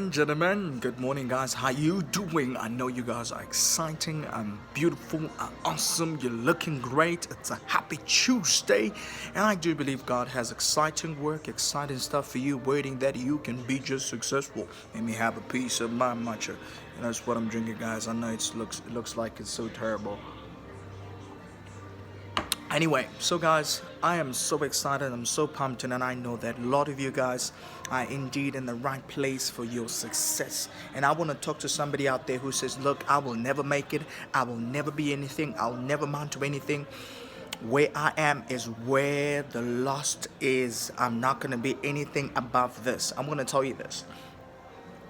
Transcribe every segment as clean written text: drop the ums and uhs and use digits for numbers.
and gentlemen, good morning, guys. How you doing? I know you guys are exciting and beautiful and awesome. You're looking great. It's a happy Tuesday, and I do believe God has exciting work, exciting stuff for you, waiting that you can be just successful. Let me have a piece of my matcha. And that's what I'm drinking, guys. I know it looks like it's so terrible. Anyway, so guys, I am so excited, I'm so pumped, and I know that a lot of you guys are indeed in the right place for your success. And I want to talk to somebody out there who says, look, I will never make it, I will never be anything, I'll never amount to anything. Where I am is where the lost is. I'm not going to be anything above this. I'm going to tell you this.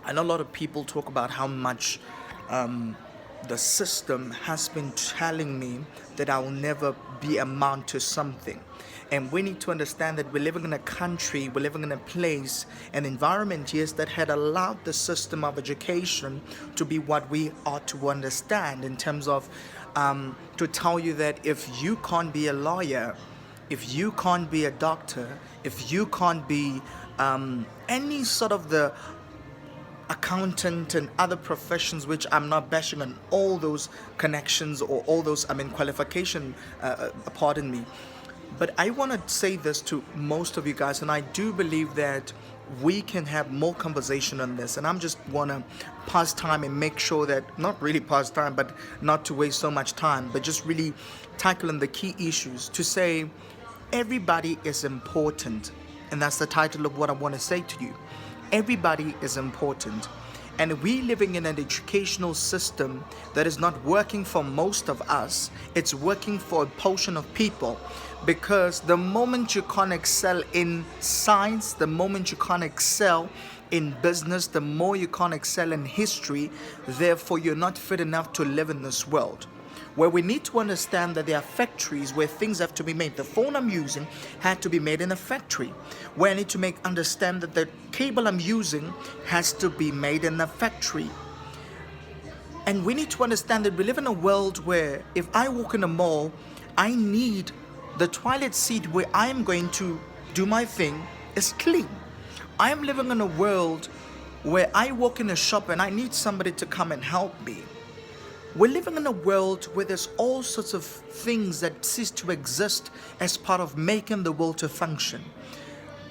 I know a lot of people talk about how much the system has been telling me that I will never be amount to something. And we need to understand that we're living in a country, we're living in a place, an environment, yes, that had allowed the system of education to be what we ought to understand in terms of to tell you that if you can't be a lawyer, if you can't be a doctor, if you can't be any sort of the accountant and other professions, which I'm not bashing on all those connections or all those qualification, pardon me, but I want to say this to most of you guys, and I do believe that we can have more conversation on this, and I'm just want to pass time and make sure that, not really pass time, but not to waste so much time, but just really tackling the key issues to say everybody is important. And that's the title of what I want to say to you. Everybody is important, and we living in an educational system that is not working for most of us. It's working for a portion of people, because the moment you can't excel in science, the moment you can't excel in business, the more you can't excel in history, therefore you're not fit enough to live in this world. Where we need to understand that there are factories where things have to be made. The phone I'm using had to be made in a factory. Where I need to understand that the cable I'm using has to be made in a factory. And we need to understand that we live in a world where if I walk in a mall, I need the toilet seat where I'm going to do my thing is clean. I am living in a world where I walk in a shop and I need somebody to come and help me. We're living in a world where there's all sorts of things that cease to exist as part of making the world to function.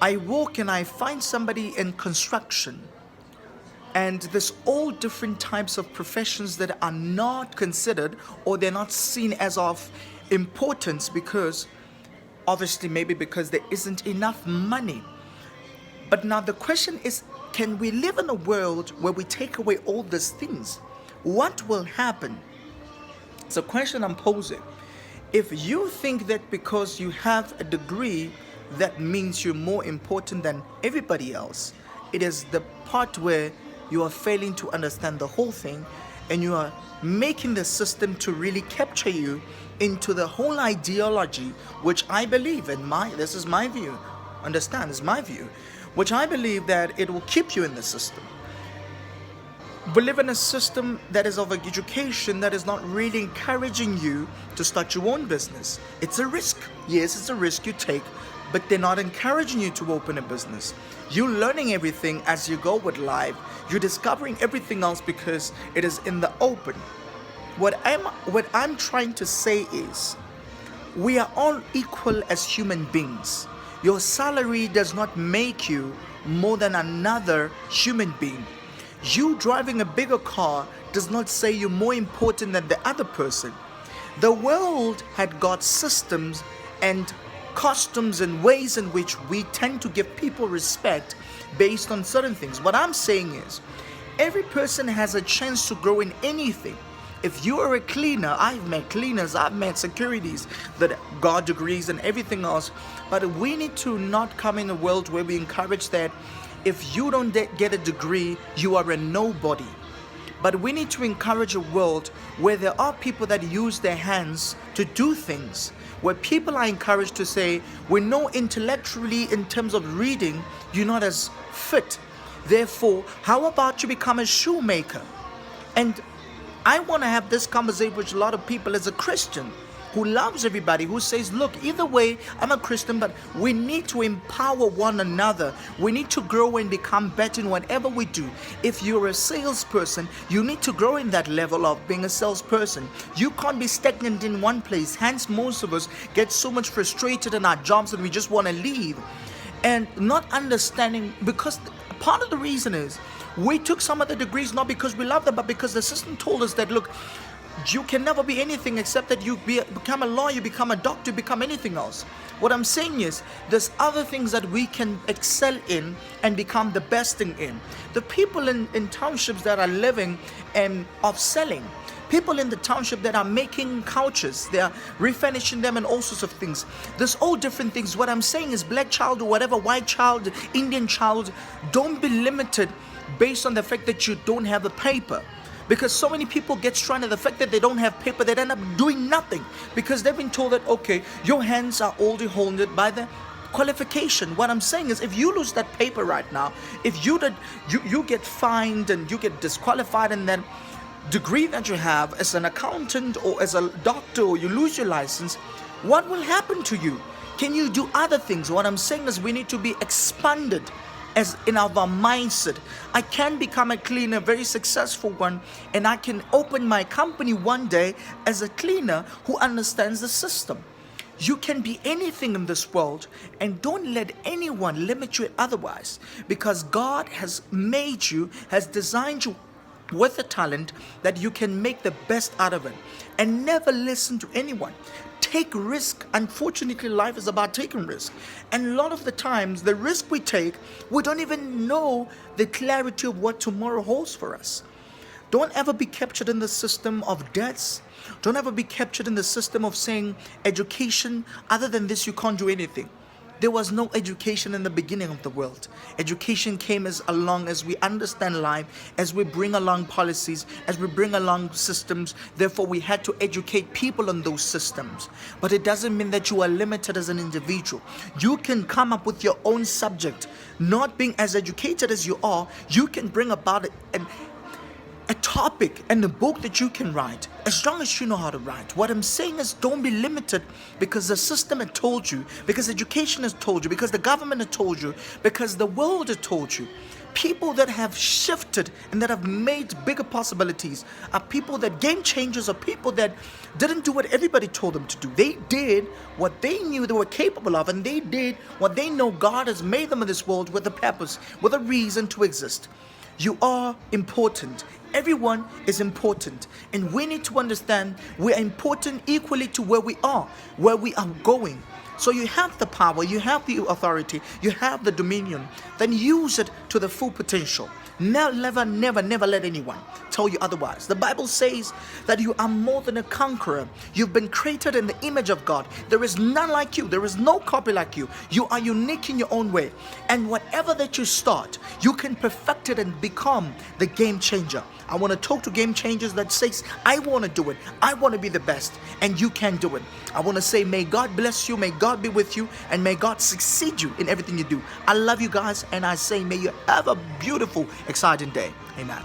I walk and I find somebody in construction, and there's all different types of professions that are not considered, or they're not seen as of importance, because obviously maybe because there isn't enough money. But now the question is, can we live in a world where we take away all these things? What will happen? It's a question I'm posing. If you think that because you have a degree, that means you're more important than everybody else, it is the part where you are failing to understand the whole thing, and you are making the system to really capture you into the whole ideology, which I believe, and this is my view, understand, it's my view, which I believe that it will keep you in the system. We live in a system that is of education that is not really encouraging you to start your own business. It's a risk. Yes, it's a risk you take, but they're not encouraging you to open a business. You're learning everything as you go with life. You're discovering everything else because it is in the open. What I'm trying to say is, we are all equal as human beings. Your salary does not make you more than another human being. You driving a bigger car does not say you're more important than the other person. The world had got systems and customs and ways in which we tend to give people respect based on certain things. What I'm saying is, every person has a chance to grow in anything. If you are a cleaner, I've met cleaners, I've met securities that got degrees and everything else, but we need to not come in a world where we encourage that if you don't get a degree, you are a nobody. But we need to encourage a world where there are people that use their hands to do things, where people are encouraged to say, we know intellectually in terms of reading, you're not as fit. Therefore, how about you become a shoemaker? And I want to have this conversation with a lot of people as a Christian. who loves everybody, who says, look, either way, I'm a Christian, but we need to empower one another. We need to grow and become better in whatever we do. If you're a salesperson, you need to grow in that level of being a salesperson. You can't be stagnant in one place. Hence, most of us get so much frustrated in our jobs and we just want to leave. And not understanding, because part of the reason is we took some of the degrees not because we love them, but because the system told us that, look, you can never be anything except that you become a lawyer, become a doctor, become anything else. What I'm saying is, there's other things that we can excel in and become the best thing in. The people in townships that are living and of selling, people in the township that are making couches, they are refurnishing them and all sorts of things. There's all different things. What I'm saying is, black child or whatever, white child, Indian child, don't be limited based on the fact that you don't have a paper. Because so many people get stranded, the fact that they don't have paper, they end up doing nothing because they've been told that, okay, your hands are only holded by the qualification. What I'm saying is, if you lose that paper right now, if you get fined and you get disqualified in that degree that you have as an accountant or as a doctor, or you lose your license, what will happen to you? Can you do other things? What I'm saying is, we need to be expanded as in our mindset. I can become a cleaner, very successful one, and I can open my company one day as a cleaner who understands the system. You can be anything in this world, and don't let anyone limit you otherwise, because God has made you, has designed you with a talent that you can make the best out of it. And never listen to anyone. Take risk. Unfortunately, life is about taking risk. And a lot of the times, the risk we take, we don't even know the clarity of what tomorrow holds for us. Don't ever be captured in the system of debts. Don't ever be captured in the system of saying education, other than this, you can't do anything. There was no education in the beginning of the world. Education came as along as we understand life, as we bring along policies, as we bring along systems. Therefore, we had to educate people on those systems. But it doesn't mean that you are limited as an individual. You can come up with your own subject. Not being as educated as you are, you can bring about a topic and a book that you can write, as long as you know how to write. What I'm saying is, don't be limited because the system had told you, because education has told you, because the government had told you, because the world had told you. People that have shifted and that have made bigger possibilities are people that, game changers, are people that didn't do what everybody told them to do. They did what they knew they were capable of, and they did what they know God has made them in this world with a purpose, with a reason to exist. You are important. Everyone is important, and we need to understand we are important equally to where we are going. So you have the power, you have the authority, you have the dominion. Then use it to the full potential. Never let anyone tell you otherwise. The Bible says that you are more than a conqueror. You've been created in the image of God. There is none like you. There is no copy like you. You are unique in your own way. And whatever that you start, you can perfect it and become the game changer. I want to talk to game changers that says, I want to do it. I want to be the best, and you can do it. I want to say, may God bless you, may God be with you, and may God succeed you in everything you do. I love you guys, and I say, may you have a beautiful, exciting day. Amen.